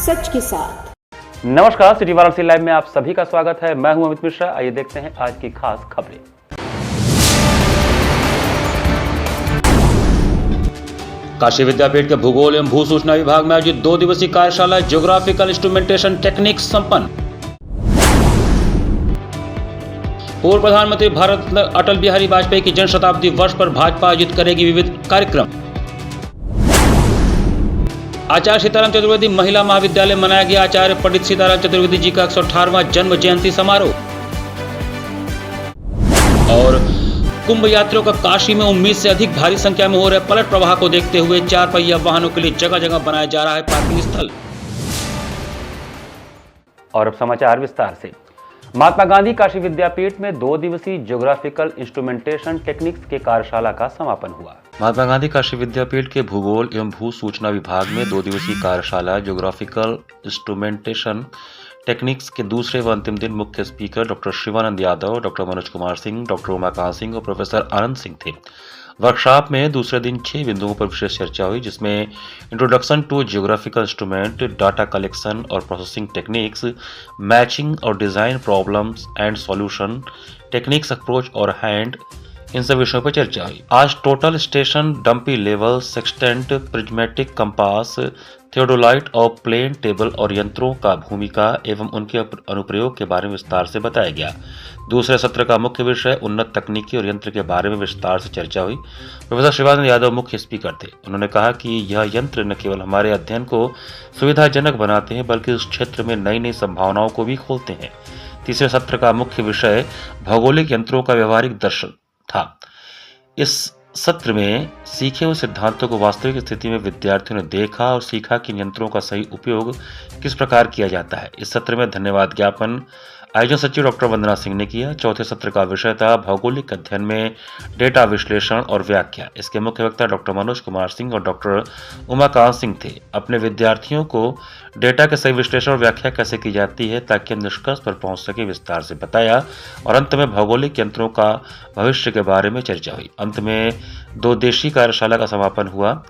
सच के साथ। नमस्कार, सिटी वाराणसी लाइव में आप सभी का स्वागत है। मैं हूं अमित मिश्रा। आइए देखते हैं आज की खास खबरें। काशी विद्यापीठ के भूगोल एवं भू सूचना विभाग में आयोजित 2 दिवसीय कार्यशाला ज्योग्राफिकल इंस्ट्रूमेंटेशन टेक्निक्स संपन्न। पूर्व प्रधानमंत्री भारत रत्न अटल बिहारी वाजपेयी की जन्म शताब्दी वर्ष पर भाजपा आयोजित करेगी विविध कार्यक्रम। आचार्य सीताराम चतुर्वेदी महिला महाविद्यालय मनाया गया आचार्य पंडित सीताराम चतुर्वेदी जी का 118वां जन्म जयंती समारोह। और कुंभ यात्रियों का काशी में उम्मीद से अधिक भारी संख्या में हो रहे पलट प्रवाह को देखते हुए 4 पहिया वाहनों के लिए जगह जगह बनाया जा रहा है पार्किंग स्थल। और अब समाचार विस्तार से। महात्मा गांधी काशी विद्यापीठ में 2 दिवसीय ज्योग्राफिकल इंस्ट्रूमेंटेशन टेक्निक्स के कार्यशाला का समापन हुआ। महात्मा गांधी काशी विद्यापीठ के भूगोल एवं भू सूचना विभाग में 2 दिवसीय कार्यशाला ज्योग्राफिकल इंस्ट्रूमेंटेशन टेक्निक्स के दूसरे व अंतिम दिन मुख्य speaker doctor Shivanand Yadav, doctor Manoj Kumar Singh, doctor Umakant Singh और प्रोफेसर आनंद सिंह थे। वर्कशॉप में दूसरे दिन 6 बिंदुओं पर विशेष चर्चा हुई, जिसमें introduction to geographical instrument, data collection और प्रोसेसिंग टेक्निक्स, मैचिंग और design problems and solution, techniques approach और हैंड, इन सब विषयों पर चर्चा हुई। आज total station, dumpy level, sextant, prismatic compass, theodolite और प्लेन टेबल और यंत्रों का भूमिका एवं उनके अनुप्रयोग के बारे में विस्तार से बताया गया। दूसरे सत्र का मुख्य विषय उन्नत तकनीकी और यंत्र के बारे में विस्तार से चर्चा हुई। प्रोफेसर शिवानंद यादव मुख्य स्पीकर थे। उन्होंने कहा कि यह यंत्र न केवल हमारे अध्ययन को सुविधाजनक बनाते हैं बल्कि इस क्षेत्र में नई नई संभावनाओं को भी खोलते हैं। तीसरे सत्र का मुख्य विषय भौगोलिक यंत्रों का व्यवहारिक दर्शन था। इस सत्र में सीखे हुए सिद्धांतों को वास्तविक स्थिति में विद्यार्थियों ने देखा और सीखा कि यंत्रों का सही उपयोग किस प्रकार किया जाता है। इस सत्र में धन्यवाद ज्ञापन आयोजन सचिव डॉक्टर वंदना सिंह ने किया। चौथे सत्र का विषय था भौगोलिक अध्ययन में डेटा विश्लेषण और व्याख्या। इसके मुख्य वक्ता डॉक्टर मनोज कुमार सिंह और डॉक्टर उमाकांत सिंह थे। अपने विद्यार्थियों को डेटा के सही विश्लेषण और व्याख्या कैसे की जाती है ताकि हम निष्कर्ष पर पहुंच सके, विस्तार से बताया। और अंत में भौगोलिक यंत्रों का भविष्य के बारे में चर्चा हुई। अंत में 2 देशीय कार्यशाला का समापन हुआ,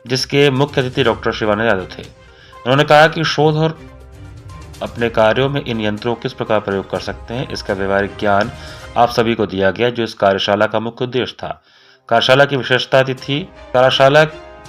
जिसके मुख्य अतिथि डॉक्टर शिवानंद यादव थे। उन्होंने कहा कि शोध और अपने कार्यों में इन यंत्रों किस प्रकार प्रयोग कर सकते हैं, इसका व्यवहारिक ज्ञान आप सभी को दिया गया, जो इस कार्यशाला का मुख्य उद्देश्य था। कार्यशाला की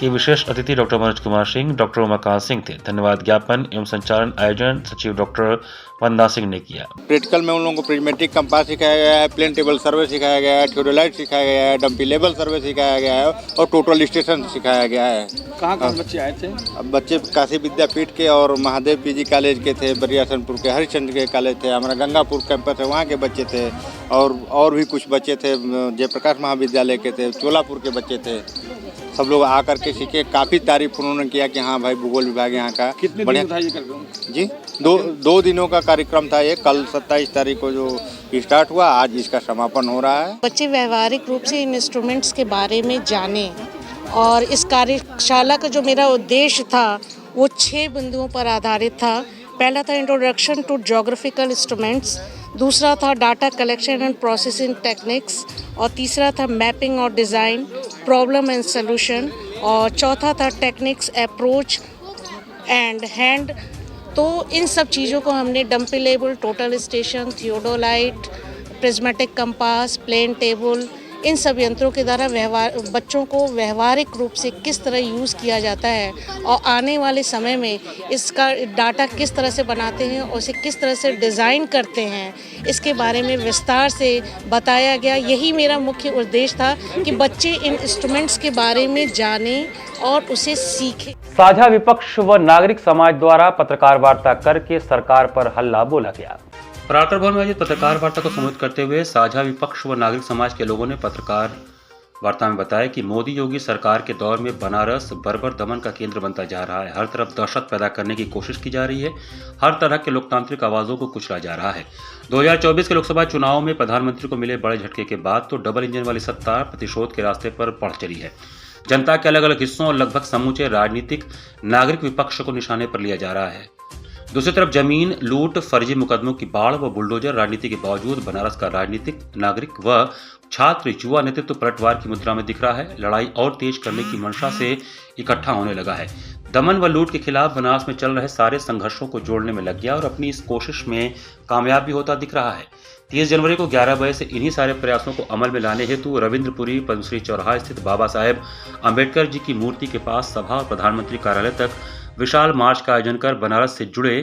विशेष अतिथि डॉक्टर मनोज कुमार सिंह, डॉक्टर उमाकांत सिंह थे। धन्यवाद ज्ञापन एवं संचालन आयोजन सचिव डॉक्टर वंदना सिंह ने किया। प्रैक्टिकल में उन लोगों को प्रिज्मेटिक कंपास सिखाया गया है, प्लेन टेबल सर्वे सिखाया गया है, थियोडोलाइट सिखाया गया है, डंपी लेवल सर्वे सिखाया गया है और टोटल स्टेशन सिखाया गया है। कहाँ बच्चे आए थे? अब बच्चे काशी विद्यापीठ के और महादेव पीजी कॉलेज के थे, बरियासनपुर के हरिश्चंद्र के कॉलेज थे, हमारा गंगापुर कैंपस है वहाँ के बच्चे थे और भी कुछ बच्चे थे, जयप्रकाश महाविद्यालय के थे, चोलापुर के बच्चे थे। सब लोग आकर के सीखे। काफ़ी तारीफ उन्होंने किया कि हाँ भाई भूगोल विभाग यहाँ का कितने दिन था ये कार्यक्रम? जी 2 दिनों का कार्यक्रम था ये। कल 27 तारीख को जो स्टार्ट हुआ, आज इसका समापन हो रहा है। बच्चे व्यवहारिक रूप से इन इंस्ट्रूमेंट्स के बारे में जाने और इस कार्यशाला का जो मेरा उद्देश्य था वो 6 बिंदुओं पर आधारित था। पहला था इंट्रोडक्शन टू ज्योग्राफिकल इंस्ट्रूमेंट्स, दूसरा था data collection and processing techniques और तीसरा था मैपिंग और डिज़ाइन, प्रॉब्लम एंड सॉल्यूशन और चौथा था टेक्निक्स अप्रोच एंड हैंड। तो इन सब चीज़ों को हमने dumpy level, total station, theodolite, prismatic compass, plane table, इन सब यंत्रों के द्वारा बच्चों को व्यवहारिक रूप से किस तरह यूज़ किया जाता है और आने वाले समय में इसका डाटा किस तरह से बनाते हैं और उसे किस तरह से डिज़ाइन करते हैं, इसके बारे में विस्तार से बताया गया। यही मेरा मुख्य उद्देश्य था कि बच्चे इन इंस्ट्रूमेंट्स के बारे में जानें और उसे सीखें। साझा विपक्ष व नागरिक समाज द्वारा पत्रकार वार्ता करके सरकार पर हल्ला बोला गया। पराकर भवन में आयोजित पत्रकार वार्ता को संबोधित करते हुए साझा विपक्ष व नागरिक समाज के लोगों ने पत्रकार वार्ता में बताया कि मोदी योगी सरकार के दौर में बनारस बर्बर दमन का केंद्र बनता जा रहा है। हर तरफ दहशत पैदा करने की कोशिश की जा रही है। हर तरह के लोकतांत्रिक आवाजों को कुचला जा रहा है। 2024 के लोकसभा चुनाव में प्रधानमंत्री को मिले बड़े झटके के बाद तो डबल इंजन वाली सत्ता प्रतिशोध के रास्ते पर बढ़ चली है। जनता के अलग अलग हिस्सों और लगभग समूचे राजनीतिक नागरिक विपक्ष को निशाने पर लिया जा रहा है। दूसरी तरफ जमीन लूट, फर्जी मुकदमों की बाढ़ व बुलडोजर राजनीति के बावजूद बनारस का राजनीतिक, नागरिक व छात्र युवा नेतृत्व पलटवार की मुद्रा में दिख रहा है। लड़ाई और तेज करने की मंशा से इकट्ठा होने लगा है। दमन व लूट के खिलाफ बनास में चल रहे सारे संघर्षों को जोड़ने में लग गया और अपनी इस कोशिश में कामयाब भी होता दिख रहा है। 30 जनवरी को 11 बजे से इन्हीं सारे प्रयासों को अमल में लाने हेतु रविंद्रपुरी पद्मश्री चौराहा स्थित बाबा साहेब अम्बेडकर जी की मूर्ति के पास सभा और प्रधानमंत्री कार्यालय तक विशाल मार्च का आयोजन कर बनारस से जुड़े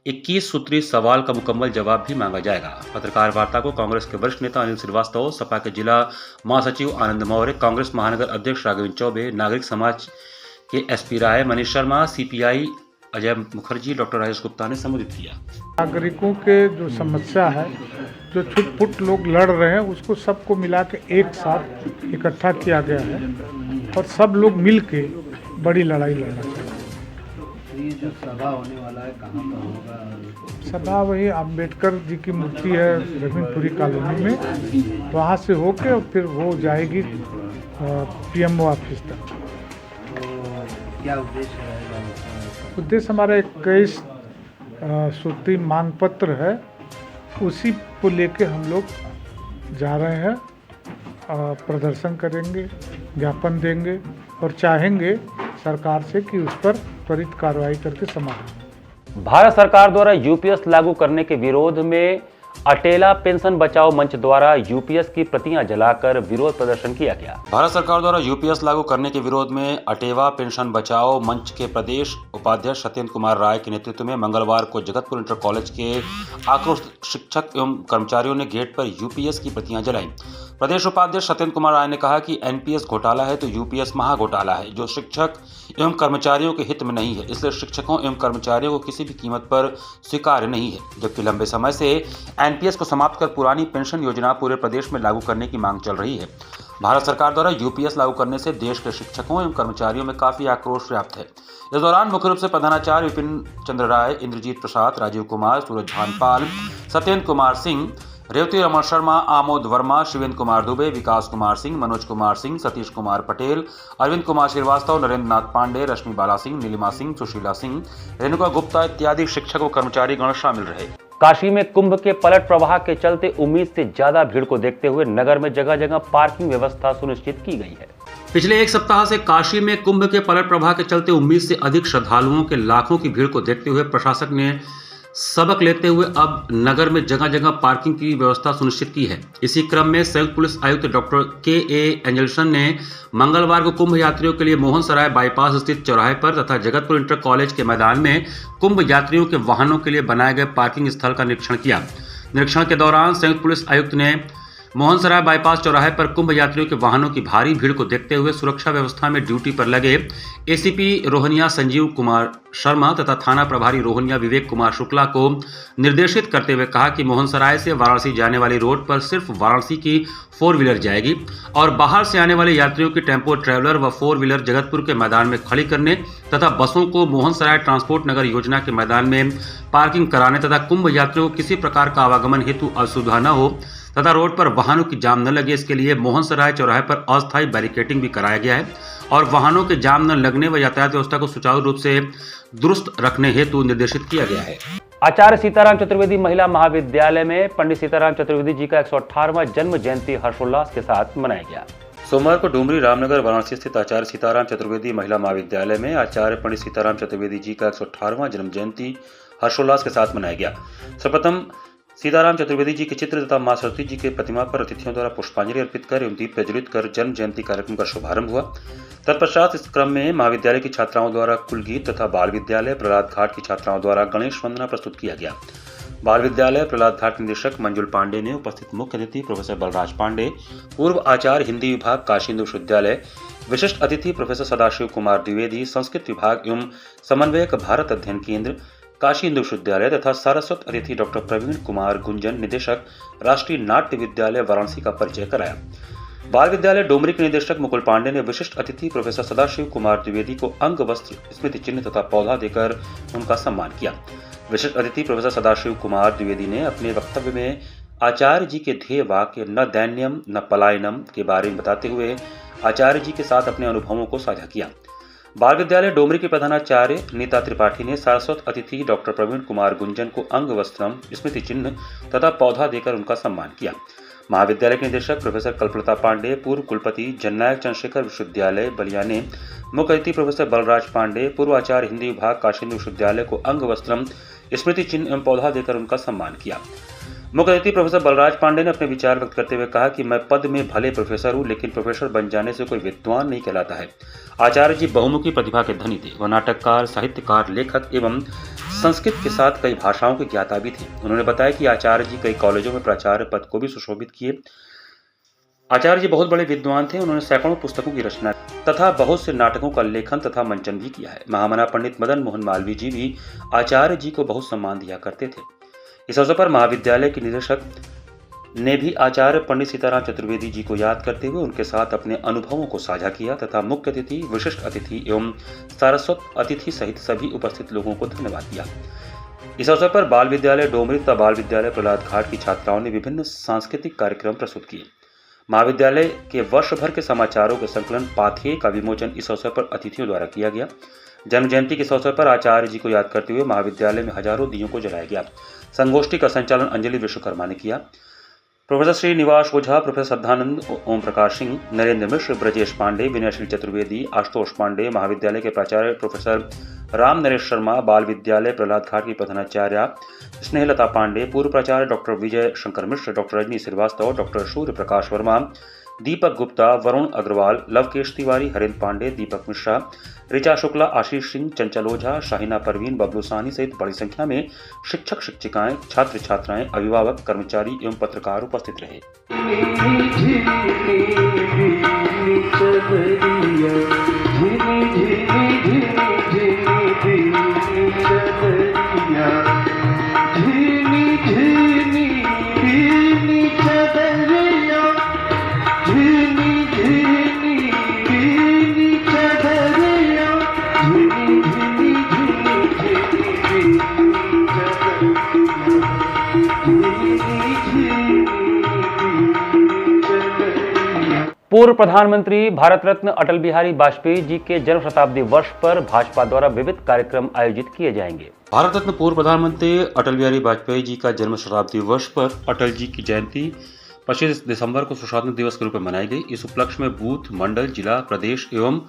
21 सूत्री सवाल का मुकम्मल जवाब भी मांगा जाएगा। पत्रकार वार्ता को कांग्रेस के वरिष्ठ नेता अनिल श्रीवास्तव, सपा के जिला महासचिव आनंद मौर्य, कांग्रेस महानगर अध्यक्ष राघवेंद्र चौबे, नागरिक समाज के एसपी राय, मनीष शर्मा, सीपीआई अजय मुखर्जी, डॉक्टर राजेश गुप्ता ने संबोधित किया। नागरिकों के जो समस्या है, जो छुटपुट लोग लड़ रहे हैं, उसको सबको मिला के एक साथ इकट्ठा किया गया है और सब लोग मिल के बड़ी लड़ाई लड़ना चाहिए। ये जो सभा होने वाला है कहाँ पर होगा? सभा वही अम्बेडकर जी की मूर्ति है रविंद्रपुरी कॉलोनी में, वहाँ से होके और फिर वो जाएगी पीएमओ ऑफिस तक। क्या उद्देश्य रहेगा? उद्देश्य हमारा 21 सूत्री मांग पत्र है, उसी को लेके हम लोग जा रहे हैं, प्रदर्शन करेंगे, ज्ञापन देंगे और चाहेंगे सरकार से कि उस पर त्वरित कार्रवाई करके समाधान। भारत सरकार द्वारा यूपीएस लागू करने के विरोध में अटेला पेंशन बचाओ मंच द्वारा यूपीएस की प्रतियां जलाकर विरोध प्रदर्शन किया गया। भारत सरकार द्वारा यूपीएस लागू करने के विरोध में अटेवा पेंशन बचाओ मंच के प्रदेश उपाध्यक्ष सत्येंद्र कुमार राय के नेतृत्व में मंगलवार को जगतपुर इंटर कॉलेज के आक्रोशित शिक्षक एवं कर्मचारियों ने गेट पर यूपीएस की प्रतियां जलाई। प्रदेश उपाध्यक्ष सत्येंद्र कुमार राय ने कहा कि एनपीएस घोटाला है तो यूपीएस महा घोटाला है, जो शिक्षक एवं कर्मचारियों के हित में नहीं है, इसलिए शिक्षकों एवं कर्मचारियों को किसी भी कीमत पर स्वीकार्य नहीं है। जबकि लंबे समय से एनपीएस को समाप्त कर पुरानी पेंशन योजना पूरे प्रदेश में लागू करने की मांग चल रही है। भारत सरकार द्वारा यूपीएस लागू करने से देश के शिक्षकों एवं कर्मचारियों में काफी आक्रोश व्याप्त है। इस दौरान मुख्य रूप से प्रधानाचार्य विपिन चंद्र राय, इंद्रजीत प्रसाद, राजीव कुमार, सूरज भानपाल, सत्येंद्र कुमार सिंह, रेवती रमन शर्मा, आमोद वर्मा, शिवेंद्र कुमार दुबे, विकास कुमार सिंह, मनोज कुमार सिंह, सतीश कुमार पटेल, अरविंद कुमार श्रीवास्तव, नरेंद्र नाथ पांडे, रश्मि बाला सिंह, नीलिमा सिंह, सुशीला सिंह, रेणुका गुप्ता इत्यादि शिक्षक व कर्मचारी गण शामिल रहे। काशी में कुंभ के पलट प्रवाह के चलते उम्मीद से ज्यादा भीड़ को देखते हुए नगर में जगह जगह पार्किंग व्यवस्था सुनिश्चित की गई है। पिछले एक सप्ताह से काशी में कुंभ के पलट प्रवाह के चलते उम्मीद से अधिक श्रद्धालुओं के लाखों की भीड़ को देखते हुए प्रशासक ने सबक लेते हुए अब नगर में जगह जगह पार्किंग की व्यवस्था सुनिश्चित की है। इसी क्रम में संयुक्त पुलिस आयुक्त डॉक्टर के.ए. एंजलसन ने मंगलवार को कुंभ यात्रियों के लिए मोहन सराय बाईपास स्थित चौराहे पर तथा जगतपुर इंटर कॉलेज के मैदान में कुंभ यात्रियों के वाहनों के लिए बनाए गए पार्किंग स्थल का निरीक्षण किया। निरीक्षण के दौरान संयुक्त पुलिस आयुक्त ने मोहन सराय बाईपास चौराहे पर कुंभ यात्रियों के वाहनों की भारी भीड़ को देखते हुए सुरक्षा व्यवस्था में ड्यूटी पर लगे एसीपी रोहनिया संजीव कुमार शर्मा तथा थाना प्रभारी रोहनिया विवेक कुमार शुक्ला को निर्देशित करते हुए कहा कि मोहन सराय से वाराणसी जाने वाली रोड पर सिर्फ वाराणसी की 4 व्हीलर जाएगी और बाहर से आने वाले यात्रियों की टेम्पो ट्रैवलर व 4 व्हीलर जगतपुर के मैदान में खड़ी करने तथा बसों को मोहन सराय ट्रांसपोर्ट नगर योजना के मैदान में पार्किंग कराने तथा कुंभ यात्रियों को किसी प्रकार का आवागमन हेतु असुविधा न हो तथा रोड पर वाहनों की जाम न लगे, इसके लिए मोहन सराय चौराहे पर अस्थायी बैरिकेडिंग भी कराया गया है और वाहनों के जाम न लगने व यातायात व्यवस्था को सुचारू रूप से दुरुस्त रखने हेतु निर्देशित किया गया है। आचार्य सीताराम चतुर्वेदी महिला महाविद्यालय में पंडित सीताराम चतुर्वेदी जी का 118वां जन्म जयंती हर्षोल्लास के साथ मनाया गया। सोमवार को डुमरी रामनगर वाराणसी स्थित आचार्य सीताराम चतुर्वेदी महिला महाविद्यालय में आचार्य पंडित सीताराम चतुर्वेदी जी का 118वां जन्म जयंती हर्षोल्लास के साथ मनाया गया। सर्वप्रथम सीताराम चतुर्वेदी जी के चित्र तथा मां सरस्वती जी के प्रतिमा पर अतिथियों द्वारा पुष्पांजलि अर्पित कर एवं दीप प्रज्वलित कर जन्म जयंती कार्यक्रम का शुभारंभ हुआ। तत्पश्चात इस क्रम में महाविद्यालय की छात्राओं द्वारा कुल गीत तथा बाल विद्यालय प्रहलाद घाट की छात्राओं द्वारा गणेश वंदना प्रस्तुत किया गया। बाल विद्यालय प्रहलाद घाट निदेशक मंजुल पांडे ने उपस्थित मुख्य अतिथि प्रोफेसर बलराज पांडे, पूर्व आचार्य हिंदी विभाग काशी हिंदू विश्वविद्यालय, विशिष्ट अतिथि प्रोफेसर सदाशिव कुमार द्विवेदी, संस्कृत विभाग एवं समन्वयक भारत अध्ययन केंद्र काशी हिंदू विश्वविद्यालय तथा सारस्वत अतिथि डॉक्टर प्रवीण कुमार गुंजन, निदेशक राष्ट्रीय नाट्य विद्यालय वाराणसी का परिचय कराया। बाल विद्यालय डोमरी के निदेशक मुकुल पांडे ने विशिष्ट अतिथि प्रोफेसर सदाशिव कुमार द्विवेदी को अंग वस्त्र स्मृति चिन्ह तथा पौधा देकर उनका सम्मान किया। विशिष्ट अतिथि प्रोफेसर सदाशिव कुमार द्विवेदी ने अपने वक्तव्य में आचार्य जी के ध्येय वाक्य न दैन्यम न पलायनम के बारे में बताते हुए आचार्य जी के साथ अपने अनुभवों को साझा किया। बाल विद्यालय डोमरी के प्रधानाचार्य नीता त्रिपाठी ने सारस्वत अतिथि डॉक्टर प्रवीण कुमार गुंजन को अंग वस्त्रम स्मृति चिन्ह तथा पौधा देकर उनका सम्मान किया। महाविद्यालय के निदेशक प्रोफेसर कल्पलता पांडे, पूर्व कुलपति जननायक चंद्रशेखर विश्वविद्यालय बलिया ने मुख्य अतिथि प्रोफेसर बलराज पांडे, पूर्व आचार्य हिंदी विभाग काशी विश्वविद्यालय को अंग वस्त्रम स्मृति चिन्ह एवं पौधा देकर उनका सम्मान किया। मुख्य अतिथि प्रोफेसर बलराज पांडे ने अपने विचार व्यक्त करते हुए कहा कि मैं पद में भले प्रोफेसर हूं, लेकिन प्रोफेसर बन जाने से कोई विद्वान नहीं कहलाता है। आचार्य जी बहुमुखी प्रतिभा के धनी थे। वह नाटककार, साहित्यकार, लेखक एवं संस्कृत के साथ कई भाषाओं के ज्ञाता भी थे। उन्होंने बताया कि आचार्य जी कई कॉलेजों में प्राचार्य पद को भी सुशोभित किए। आचार्य जी बहुत बड़े विद्वान थे। उन्होंने सैकड़ों पुस्तकों की रचना तथा बहुत से नाटकों का लेखन तथा मंचन भी किया है। महामना पंडित मदन मोहन मालवीय जी भी आचार्य जी को बहुत सम्मान दिया करते थे। इस अवसर पर महाविद्यालय के निदेशक ने भी आचार्य पंडित सीताराम चतुर्वेदी जी को याद करते हुए उनके साथ अपने अनुभवों को साझा किया तथा मुख्य अतिथि, विशिष्ट अतिथि एवं सारस्वत अतिथि सहित सभी उपस्थित लोगों को धन्यवाद दिया। इस अवसर पर बाल विद्यालय डोमरी तथा बाल विद्यालय प्रहलाद घाट की छात्राओं ने विभिन्न सांस्कृतिक कार्यक्रम प्रस्तुत किए। महाविद्यालय के वर्ष भर के समाचारों के संकलन पाथेय का विमोचन इस अवसर पर अतिथियों द्वारा किया गया। जन्म जयंती के अवसर पर आचार्य जी को याद करते हुए महाविद्यालय में हजारों दियों को जलाया गया। संगोष्ठी का संचालन अंजलि विश्वकर्मा ने किया। प्रोफेसर श्रीनिवास ओझा, प्रोफेसर श्रद्धानंद, ओम प्रकाश सिंह, नरेंद्र मिश्र, ब्रजेश पांडे, विनयश्री चतुर्वेदी, आशुतोष पांडे, महाविद्यालय के प्राचार्य प्रोफेसर राम नरेश शर्मा, बाल विद्यालय प्रहलाद घाट की प्रधानाचार्य स्नेहलता पांडे, पूर्व प्राचार्य doctor Vijay Shankar Mishra, doctor Rajni Srivastava, doctor Surya Prakash Verma, Deepak Gupta, Varun Agarwal, Lavkesh Tiwari, Harendra Pandey, दीपक मिश्रा, ऋचा शुक्ला, आशीष सिंह, चंचल ओझा, शाहिना परवीन, बबलू साहनी सहित बड़ी संख्या में शिक्षक शिक्षिकाएं, छात्र छात्राएं, अभिभावक, कर्मचारी एवं पत्रकार उपस्थित रहे। पूर्व प्रधानमंत्री भारत रत्न अटल बिहारी वाजपेयी जी के जन्म शताब्दी वर्ष पर भाजपा द्वारा विविध कार्यक्रम आयोजित किए जाएंगे। भारत रत्न पूर्व प्रधानमंत्री अटल बिहारी वाजपेयी जी का जन्म शताब्दी वर्ष पर अटल जी की जयंती 25 दिसंबर को सुशासन दिवस के रूप में मनाई गई। इस उपलक्ष्य में बूथ, मंडल, जिला, प्रदेश एवं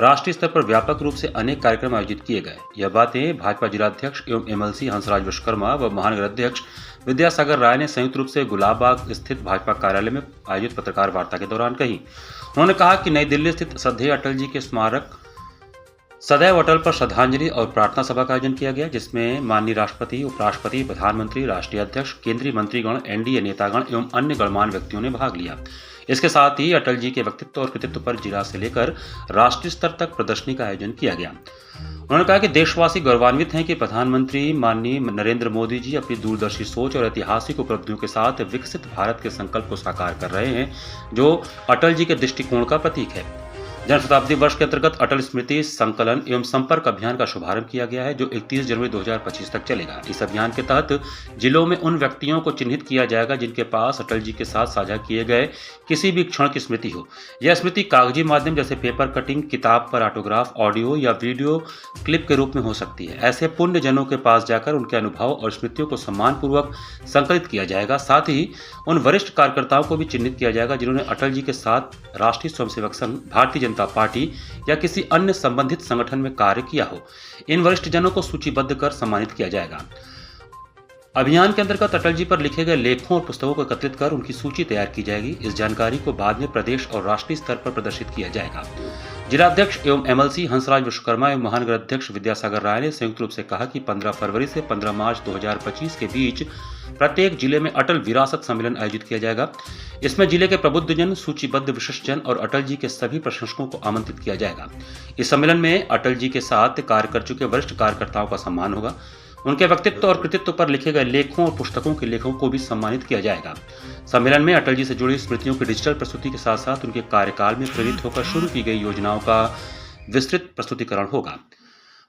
राष्ट्रीय स्तर पर व्यापक रूप से अनेक कार्यक्रम आयोजित किए गए। यह बातें भाजपा जिलाध्यक्ष एवं एमएलसी हंसराज विश्वकर्मा व महानगर अध्यक्ष विद्यासागर राय ने संयुक्त रूप से गुलाबबाग स्थित भाजपा कार्यालय में आयोजित पत्रकार वार्ता के दौरान कही। उन्होंने कहा कि नई दिल्ली स्थित श्रद्धेय अटल जी के स्मारक सदैव अटल पर श्रद्धांजलि और प्रार्थना सभा का आयोजन किया गया, जिसमें माननीय राष्ट्रपति, उपराष्ट्रपति, प्रधानमंत्री, राष्ट्रीय अध्यक्ष, केंद्रीय मंत्रीगण, एनडीए नेतागण एवं अन्य गणमान्य व्यक्तियों ने भाग लिया। इसके साथ ही अटल जी के व्यक्तित्व और कृतित्व पर जिला से लेकर राष्ट्रीय स्तर तक प्रदर्शनी का आयोजन किया गया। उन्होंने कहा कि देशवासी गौरवान्वित हैं कि प्रधानमंत्री माननीय नरेंद्र मोदी जी अपनी दूरदर्शी सोच और ऐतिहासिक उपलब्धियों के साथ विकसित भारत के संकल्प को साकार कर रहे हैं, जो अटल जी के दृष्टिकोण का प्रतीक है। जन शताब्दी वर्ष के अंतर्गत अटल स्मृति संकलन एवं संपर्क अभियान का शुभारंभ किया गया है, जो 31 जनवरी 2025 तक चलेगा। इस अभियान के तहत जिलों में उन व्यक्तियों को चिन्हित किया जाएगा जिनके पास अटल जी के साथ साझा किए गए किसी भी क्षण की स्मृति हो। यह स्मृति कागजी माध्यम जैसे पेपर कटिंग, किताब पर ऑटोग्राफ, ऑडियो या वीडियो क्लिप के रूप में हो सकती है। ऐसे पुण्य जनों के पास जाकर उनके अनुभव और स्मृतियों को सम्मानपूर्वक संकलित किया जाएगा। साथ ही उन वरिष्ठ कार्यकर्ताओं को भी चिन्हित किया जाएगा जिन्होंने अटल जी के साथ राष्ट्रीय स्वयंसेवक संघ, भारतीय जनता पार्टी या किसी अन्य संबंधित संगठन में कार्य किया हो। इन वरिष्ठ जनों को सूचीबद्ध कर सम्मानित किया जाएगा। अभियान के अंतर्गत अटल जी पर लिखे गए लेखों और पुस्तकों को एकत्रित कर उनकी सूची तैयार की जाएगी। इस जानकारी को बाद में प्रदेश और राष्ट्रीय स्तर पर प्रदर्शित किया जाएगा। जिलाध्यक्ष एवं एमएलसी हंसराज विश्वकर्मा एवं महानगर अध्यक्ष विद्यासागर राय ने संयुक्त रूप से कहा कि 15 फरवरी से 15 मार्च 2025 के बीच प्रत्येक जिले में अटल विरासत सम्मेलन आयोजित किया जाएगा। इसमें जिले के प्रबुद्धजन, सूचीबद्ध विशिष्टजन और अटल जी के सभी प्रशंसकों को आमंत्रित किया जाएगा। इस सम्मेलन में अटल जी के साथ कार्य कर चुके वरिष्ठ कार्यकर्ताओं का सम्मान होगा। उनके व्यक्तित्व और कृतित्व पर लिखे गए लेखों और पुस्तकों के लेखकों को भी सम्मानित किया जाएगा। सम्मेलन में अटल जी से जुड़ी स्मृतियों की डिजिटल प्रस्तुति के साथ साथ उनके कार्यकाल में प्रेरित होकर शुरू की गई योजनाओं का विस्तृत प्रस्तुतिकरण होगा।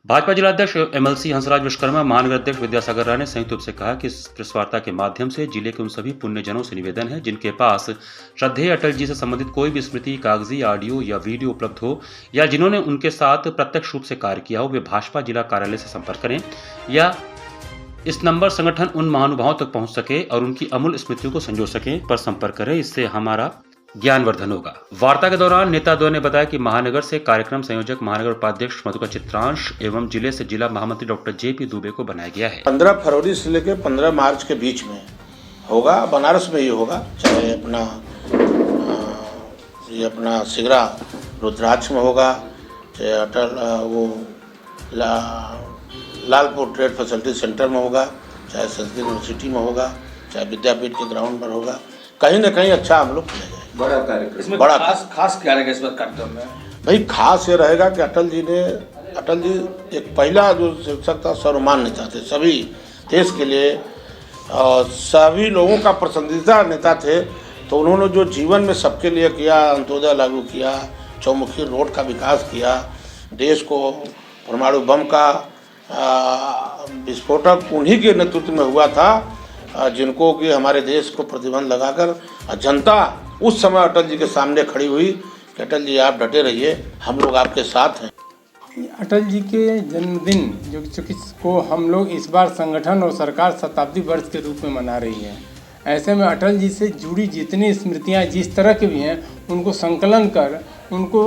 भाजपा जिलाध्यक्ष एमएलसी हंसराज विश्वकर्मा, महानगर अध्यक्ष विद्यासागर राय ने संयुक्त रूप से कहा कि इस प्रेस वार्ता के माध्यम से जिले के उन सभी पुण्यजनों से निवेदन है जिनके पास श्रद्धेय अटल जी से संबंधित कोई भी स्मृति, कागजी, ऑडियो या वीडियो उपलब्ध हो या जिन्होंने उनके साथ प्रत्यक्ष रूप से कार्य किया हो, वे भाजपा जिला कार्यालय से संपर्क करें या इस नंबर संगठन उन महानुभावों तक पहुंच सके और उनकी अमूल्य स्मृतियों को संजो सके पर संपर्क करें। इससे हमारा ज्ञानवर्धन होगा। वार्ता के दौरान नेताद्वय ने बताया कि महानगर से कार्यक्रम संयोजक महानगर उपाध्यक्ष मधुकर चित्रांश एवं जिले से जिला महामंत्री डॉक्टर JP दुबे को बनाया गया है। 15 फरवरी से लेकर 15 मार्च के बीच में होगा, बनारस में ही होगा, चाहे अपना सिगरा रुद्राक्ष में होगा, चाहे अटल लालपुर ट्रेड फैसिलिटी सेंटर में होगा, चाहे संस्कृत यूनिवर्सिटी में होगा, चाहे विद्यापीठ के ग्राउंड पर होगा, कहीं ना कहीं अच्छा हम लोग किया जाए। बड़ा कार्यक्रम इसमें बड़ा खास क्या रहेगा इस बार कार्यक्रम में? भाई खास ये रहेगा कि अटल जी एक पहला जो शिक्षक था, सर्वमान्य नेता थे, सभी देश के लिए सभी लोगों का पसंदीदा नेता थे। तो उन्होंने जो जीवन में सबके लिए किया, अंत्योदय लागू किया, चौमुखी रोड का विकास किया, देश को परमाणु बम का विस्फोटक उन्हीं के नेतृत्व में हुआ था, जिनको कि हमारे देश को प्रतिबंध लगाकर जनता उस समय अटल जी के सामने खड़ी हुई कि अटल जी आप डटे रहिए, हम लोग आपके साथ हैं। अटल जी के जन्मदिन जो को हम लोग इस बार संगठन और सरकार शताब्दी वर्ष के रूप में मना रही है। ऐसे में अटल जी से जुड़ी जितनी स्मृतियाँ जिस तरह की भी हैं, उनको संकलन कर, उनको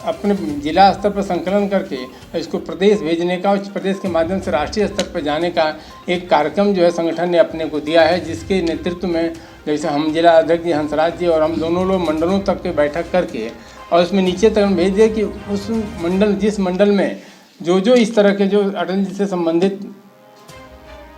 अपने जिला स्तर पर संकलन करके इसको प्रदेश भेजने का, उस प्रदेश के माध्यम से राष्ट्रीय स्तर पर जाने का एक कार्यक्रम जो है संगठन ने अपने को दिया है, जिसके नेतृत्व में जैसे हम जिला अध्यक्ष जी हंसराज जी और हम दोनों लोग मंडलों तक के बैठक करके और उसमें नीचे तक हम भेज दिए कि उस मंडल, जिस मंडल में जो इस तरह के जो अटल जी से संबंधित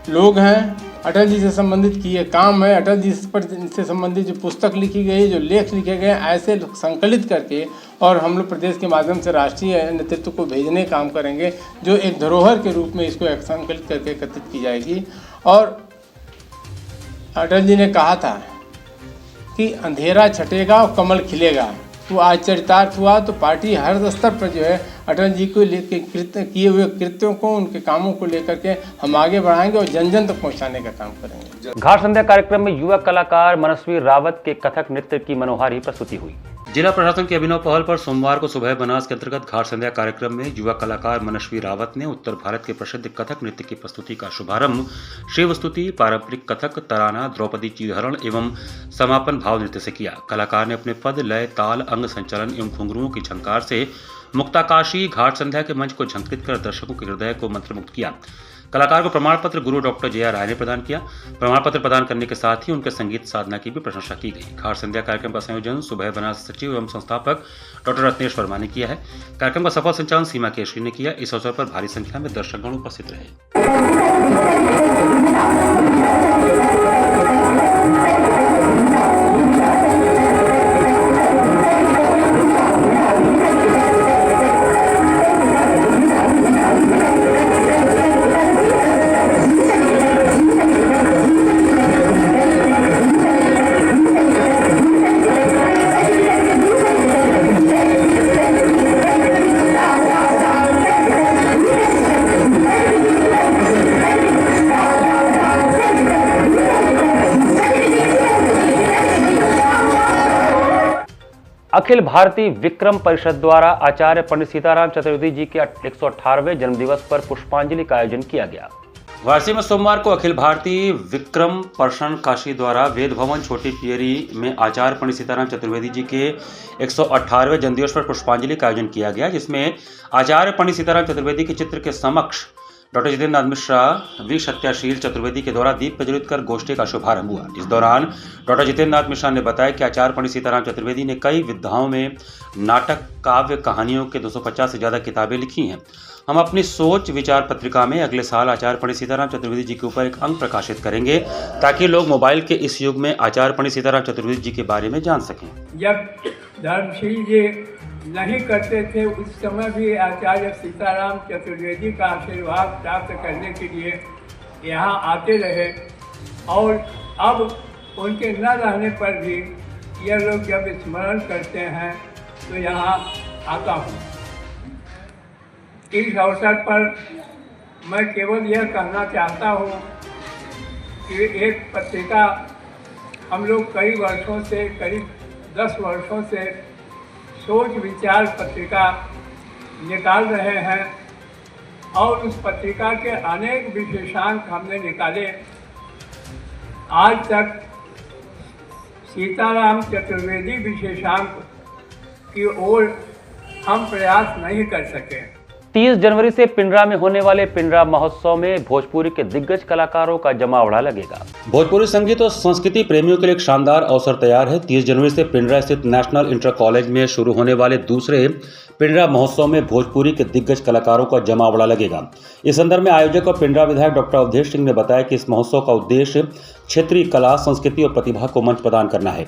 लोग हैं, अटल जी से संबंधित किए काम है, अटल जी से संबंधित जो पुस्तक लिखी गई, जो लेख लिखे गए, ऐसे संकलित करके और हम लोग प्रदेश के माध्यम से राष्ट्रीय नेतृत्व को भेजने काम करेंगे, जो एक धरोहर के रूप में इसको संकलित करके एकत्रित की जाएगी। और अटल जी ने कहा था कि अंधेरा छटेगा और कमल खिलेगा। तो आज चरितार्थ हुआ। तो पार्टी हर स्तर पर जो है अटल जी को लेकर किए हुए कृत्यों को, उनके कामों को लेकर के हम आगे बढ़ाएंगे और जन जन तक पहुंचाने का काम करेंगे। घाट संध्या कार्यक्रम में युवा कलाकार मनस्वी रावत के कथक नृत्य की मनोहारी प्रस्तुति हुई। जिला प्रशासन की अभिनव पहल पर सोमवार को सुबह बनास के अंतर्गत घाट संध्या कार्यक्रम में युवा कलाकार मनस्वी रावत ने उत्तर भारत के प्रसिद्ध कथक नृत्य की प्रस्तुति का शुभारंभ शिव स्तुति, पारंपरिक कथक, तराना, द्रौपदी चीहरण एवं समापन भाव नृत्य से किया। कलाकार ने अपने पद, लय, ताल, अंग संचलन एवं घुंघरुओं की झंकार से मुक्ताकाशी घाट संध्या के मंच को झंकृत कर दर्शकों के हृदय को मंत्रमुग्ध किया। कलाकार को प्रमाण पत्र गुरु डॉक्टर JR राय ने प्रदान किया। प्रमाण पत्र प्रदान करने के साथ ही उनके संगीत साधना की भी प्रशंसा की गई। घाट संध्या कार्यक्रम का संयोजन सुबह बनास सचिव एवं संस्थापक डॉक्टर रत्नेश वर्मा ने किया है। कार्यक्रम का सफल संचालन सीमा केशरी ने किया। इस अवसर पर भारी संख्या में दर्शकगण उपस्थित रहे। अखिल भारतीय विक्रम परिषद द्वारा आचार्य पंडित सीताराम चतुर्वेदी जी के 118वें जन्मदिवस पर पुष्पांजलि का आयोजन किया गया। वाराणसी में सोमवार को अखिल भारतीय विक्रम परिषद काशी द्वारा वेद भवन छोटी पियरी में आचार्य पंडित सीताराम चतुर्वेदी जी के 118वें जन्मदिवस पर पुष्पांजलि का आयोजन किया गया, जिसमें आचार्य पंडित सीताराम चतुर्वेदी के चित्र के समक्ष डॉक्टर जितेंद्र नाथ मिश्रा वी सत्याशील चतुर्वेदी के द्वारा दीप प्रज्वलित कर गोष्ठी का शुभारंभ हुआ। इस दौरान डॉक्टर जितेंद्र नाथ मिश्रा ने बताया कि आचार्य पंडित सीताराम चतुर्वेदी ने कई विधाओं में नाटक, काव्य, कहानियों के 250 से ज़्यादा किताबें लिखी हैं। हम अपनी सोच विचार पत्रिका में अगले साल आचार्य पंडित सीताराम चतुर्वेदी जी के ऊपर एक अंक प्रकाशित करेंगे, ताकि लोग मोबाइल के इस युग में आचार्य पंडित सीताराम चतुर्वेदी जी के बारे में जान सकें। जब धर्मशील जी नहीं करते थे, उस समय भी आचार्य सीताराम चतुर्वेदी का आशीर्वाद प्राप्त करने के लिए यहाँ आते रहे, और अब उनके न रहने पर भी ये लोग जब स्मरण करते हैं तो यहाँ आता हूँ। इस अवसर पर मैं केवल यह कहना चाहता हूँ कि एक पत्रिका हम लोग कई वर्षों से, करीब 10 वर्षों से सोच विचार पत्रिका निकाल रहे हैं, और उस पत्रिका के अनेक विशेषांक हमने निकाले। आज तक सीताराम चतुर्वेदी विशेषांक की ओर हम प्रयास नहीं कर सके। 30 जनवरी से पिंडरा में होने वाले पिंडरा महोत्सव में भोजपुरी के दिग्गज कलाकारों का जमावड़ा लगेगा। भोजपुरी संगीत और संस्कृति प्रेमियों के लिए एक शानदार अवसर तैयार है। 30 जनवरी से पिंडरा स्थित नेशनल इंटर कॉलेज में शुरू होने वाले दूसरे पिंडरा महोत्सव में भोजपुरी के दिग्गज कलाकारों का जमावड़ा लगेगा। इस संदर्भ में आयोजक और पिंडरा विधायक डॉक्टर अवधेश सिंह ने बताया कि इस महोत्सव का उद्देश्य क्षेत्रीय कला, संस्कृति और प्रतिभा को मंच प्रदान करना है।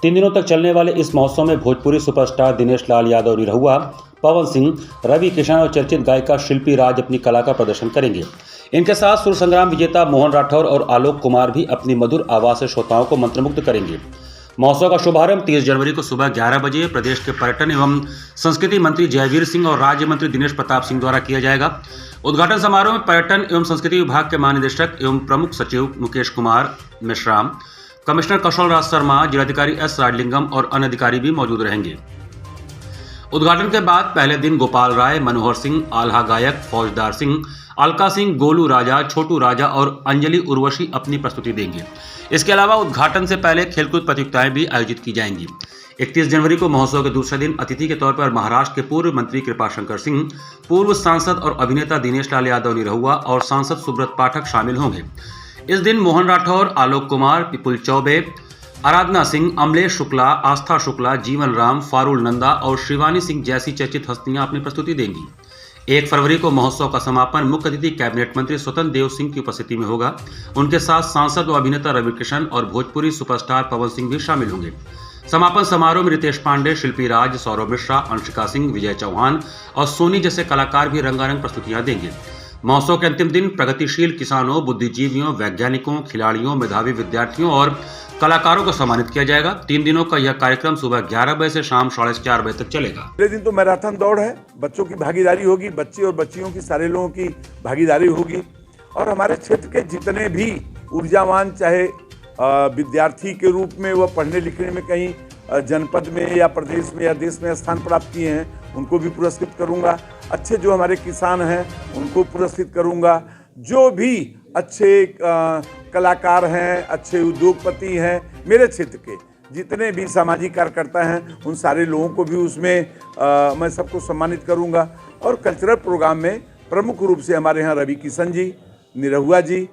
3 दिनों तक चलने वाले इस महोत्सव में भोजपुरी सुपरस्टार दिनेश लाल यादव निरहुआ, पवन सिंह, रवि किशन और चर्चित गायिका शिल्पी राज अपनी कला का प्रदर्शन करेंगे। इनके साथ सुर संग्राम विजेता मोहन राठौर और आलोक कुमार भी अपनी मधुर आवाज से श्रोताओं को मंत्रमुग्ध करेंगे। महोत्सव का शुभारंभ 30 जनवरी को सुबह 11 बजे प्रदेश के पर्यटन एवं संस्कृति मंत्री जयवीर सिंह और राज्य मंत्री दिनेश प्रताप सिंह द्वारा किया जाएगा। उद्घाटन समारोह में पर्यटन एवं संस्कृति विभाग के महानिदेशक एवं प्रमुख सचिव मुकेश कुमार मेश्राम, कमिश्नर कौशल राज शर्मा, जिलाधिकारी एस राजलिंगम और अन्य अधिकारी भी मौजूद रहेंगे। उद्घाटन के बाद पहले दिन गोपाल राय, मनोहर सिंह, आल्हा गायक, फौजदार सिंह, अलका सिंह, गोलू राजा, छोटू राजा और अंजलि उर्वशी अपनी प्रस्तुति देंगे। इसके अलावा उद्घाटन से पहले खेलकूद प्रतियोगिताएं भी आयोजित की जाएंगी। 31 जनवरी को महोत्सव के दूसरे दिन अतिथि के तौर पर महाराष्ट्र के पूर्व मंत्री कृपाशंकर सिंह, पूर्व सांसद और अभिनेता दिनेश लाल यादव निरहुआ और सांसद सुब्रत पाठक शामिल होंगे। इस दिन मोहन राठौर, आलोक कुमार, पिपुल चौबे, आराधना सिंह, अमलेश शुक्ला, आस्था शुक्ला, जीवन राम, फारुल नंदा और शिवानी सिंह जैसी चर्चित हस्तियां अपनी प्रस्तुति देंगी। 1 फरवरी को महोत्सव का समापन मुख्य अतिथि कैबिनेट मंत्री स्वतंत्र देव सिंह की उपस्थिति में होगा। उनके साथ सांसद व अभिनेता रवि किशन और भोजपुरी सुपरस्टार पवन सिंह भी शामिल होंगे। समापन समारोह में रितेश पांडे, शिल्पी राज, सौरभ मिश्रा, अंशिका सिंह, विजय चौहान और सोनी जैसे कलाकार भी रंगारंग प्रस्तुतियां देंगे। महोत्सव के अंतिम दिन प्रगतिशील किसानों, बुद्धिजीवियों, वैज्ञानिकों, खिलाड़ियों, मेधावी विद्यार्थियों और कलाकारों को सम्मानित किया जाएगा। 3 दिनों का यह कार्यक्रम सुबह 11 बजे से शाम 4:30 बजे तक चलेगा। पहले दिन तो मैराथन दौड़ है, बच्चों की भागीदारी होगी, बच्चे और बच्चियों की, सारे लोगों की भागीदारी होगी और हमारे क्षेत्र के जितने भी ऊर्जावान, चाहे विद्यार्थी के रूप में वह पढ़ने लिखने में कहीं जनपद में या प्रदेश में या देश में स्थान प्राप्त किए हैं, उनको भी पुरस्कृत करूंगा। अच्छे जो हमारे किसान हैं उनको पुरस्कृत करूंगा। जो भी अच्छे कलाकार हैं, अच्छे उद्योगपति हैं, मेरे क्षेत्र के जितने भी सामाजिक कार्यकर्ता हैं, उन सारे लोगों को भी उसमें मैं सबको सम्मानित करूंगा। और कल्चरल प्रोग्राम में प्रमुख रूप से हमारे यहाँ रवि किशन जी, निरहुआ जी।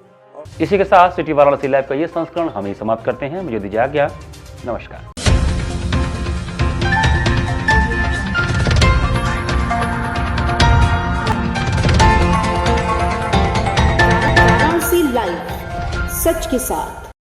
इसी के साथ सिटी वाराणसी लाइव का ये संस्करण हम ही समाप्त करते हैं। मुझे दीजिए आज्ञा। नमस्कार। सच के साथ।